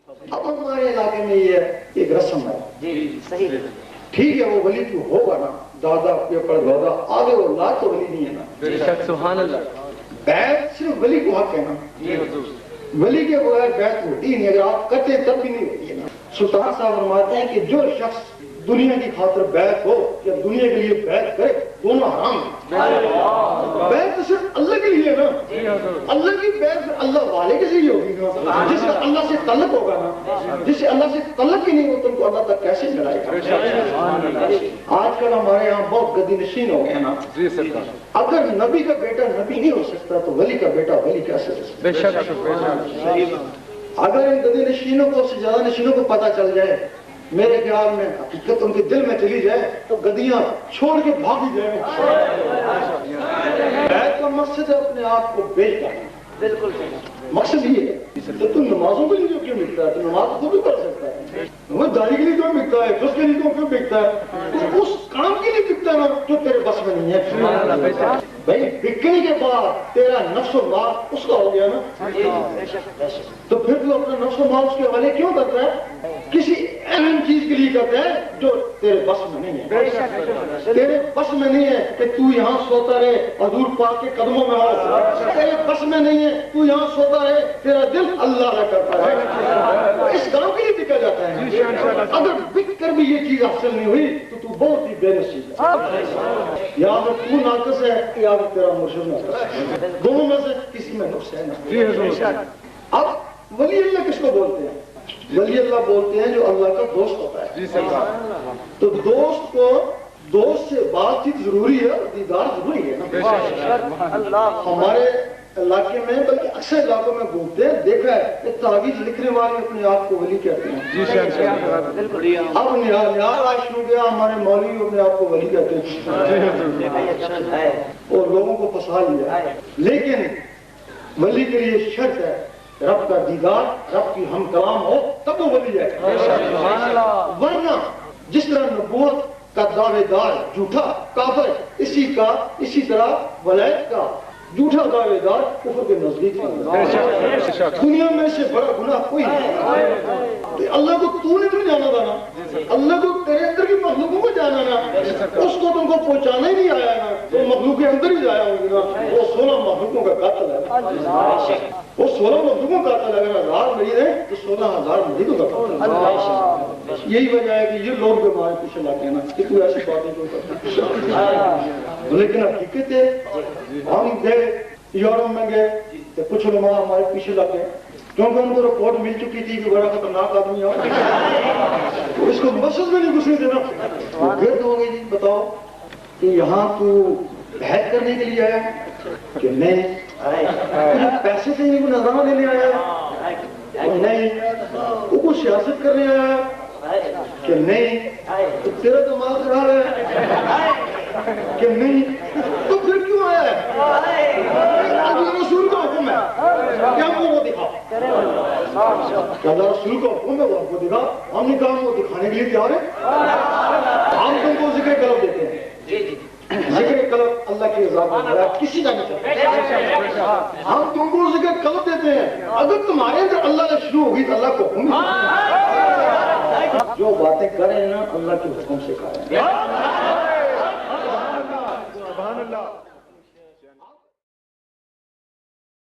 اب ہمارے علاقے میں یہ ایک رسم ہے، جی صحیح، ٹھیک ہے وہ ولی تو ہوگا نا، دادا کے پر دادا آگے وہ لا تو ولی نہیں ہے نا، بے شک سبحان اللہ. بیعت صرف ولی کو حق ہے نا، جی حضور. ولی کے بغیر بیعت ہوتی نہیں، اگر آپ کرتے تب بھی نہیں ہوتی ہے نا. سلطان صاحب فرماتے ہیں کہ جو شخص دنیا کی خاطر بیعت ہو یا دنیا کے لیے بیعت کرے دونوں حرام ہیں. بیعت تو صرف اللہ کے لیے نا، اللہ کی بیعت اللہ والے کے لیے ہوگی نا، جس کا اللہ سے تعلق ہوگا نا، جس سے اللہ سے تعلق ہی نہیں ہو تم کو اللہ تک کیسے چلائے گا. آج کل ہمارے یہاں بہت گدی نشین ہو گئے نا. جی سرکار. اگر نبی کا بیٹا نبی نہیں ہو سکتا تو ولی کا بیٹا ولی کیسے ہو سکتا؟ بے شک بے شک. اگر ان گدی نشینوں کو سے زیادہ نشینوں کو پتہ چل جائے، میرے خیال میں حقیقت ان کے دل میں چلی جائے تو گدیاں چھوڑ کے بھاگی جائیں. بیعت کا مقصد ہے اپنے آپ کو بیچ ڈالنا، بالکل مقصد یہ ہے. تو تم نمازوں کے لیے کیوں بکتا ہے؟ تو نماز خود بھی پڑھ سکتا ہے. وہ داڑھی کے لیے کیوں بکتا ہے؟ اس کے لیے کیوں بکتا ہے؟ تو اس کام کے لیے بکتا ہے نا جو تیرے بس میں نہیں ہے. بھائی بکنے کے بعد تیرا نفس و مال اس کا ہو گیا نا، تو پھر تو اپنا نفس و مال اس کے حوالے کیوں کرتا ہے؟ کسی اہم چیز کے لیے کرتا ہے جو تیرے بس میں نہیں ہے. تیرے بس میں نہیں ہے کہ تو یہاں سوتا رہے حضور پاک کے قدموں میں ہو. تیرے بس میں نہیں ہے تو یہاں سوتا رہے، تیرا دل اللہ نہ کرتا ہے. اس کام کے لیے بکا جاتا ہے. اگر بک کر بھی یہ چیز حاصل نہیں ہوئی تو بہت ہی بے نصیب ہے. یا تو ناقص ہے یا تیرا مرشد ناقص ہے، دونوں میں سے کسی میں نقص ہے نا. اب ولی اللہ کس کو بولتے ہیں؟ ولی اللہ بولتے ہیں جو اللہ کا دوست ہوتا ہے. جی سرکار. تو دوست کو دوست سے بات چیت ضروری ہے اور دیدار ضروری ہے نا. ہمارے علاقے میں بلکہ اکثر علاقوں میں بولتے ہیں، دیکھا ہے کہ تعویذ لکھنے والے اپنے آپ کو ولی کہتے ہیں. جی سرکار. اب نہار عاشق ہو گیا، ہمارے مولوی اپنے آپ کو ولی کہتے ہیں اور لوگوں کو پھنسا لیا. لیکن ولی کے لیے شرط ہے رب کا دیدار، رب کی ہم کلام ہو تب وہ ولی ہے. ورنہ جس طرح نبوت کا دعوے دار جھوٹا کافر، اسی طرح ولایت کا جھوٹا دعوے دار کفر کے نزدیک ہے. دنیا میں سے بڑا گناہ کوئی نہیں. اللہ کو تو نے تو جانا تھا نا، اللہ کو تیرے اندر کی مخلوقوں کو جانا نا، اس کو تم کو پہنچانا ہی نہیں آیا نا، تو مخلوق کے اندر ہی جایا ہوگی نا. وہ 16 مخلوقوں کا قاتل ہے. وہ 16 مخلوقوں کا قاتل ہے. اگر 1000 مریض ہیں تو 16,000 مریضوں کا قاتل. یہی وجہ ہے کہ یہ لوگ بھی ہمارے پیچھے لگ گئے نا کہ کوئی ایسی باتیں کیوں کرتا ہے. لیکن حقیقت ہے ہم گئے یورپ میں گئے تو کچھ علماء ہمارے پیچھے لگ گئے کیونکہ ان کو رپورٹ مل چکی تھی کہ بڑا خطرناک آدمی ہے، اس کو مسجد میں نہیں گھسنے دینا. گرد ہو گئی. جی بتاؤ کہ یہاں تو بحث کرنے کے لیے آیا کہ نہیں؟ پیسے سے نہیں نظرانہ لینے آیا نہیں؟ وہ کچھ سیاست کرنے آیا کہ نہیں؟ تو تیرا دماغ خراب ہے کہ نہیں؟ تو پھر کیوں آیا ہے؟ اللہ رسول کا حکم ہے کہ ہم کو وہ دکھاؤ. اللہ رسول کا حکم ہے وہ ہم کو دکھاؤ. ہم نے کہا وہ دکھانے کے لیے تیار ہے. ہم تم کو ذکر قلب دیتے ہیں. ذکر قلب اللہ کی رضا میں کسی کا نہیں. ہم تم کو ذکر قلب دیتے ہیں. اگر تمہارے اندر اللہ نے شروع ہوگی تو اللہ کو حکم جو باتیں کریں نا اللہ کے حکم سے کریں.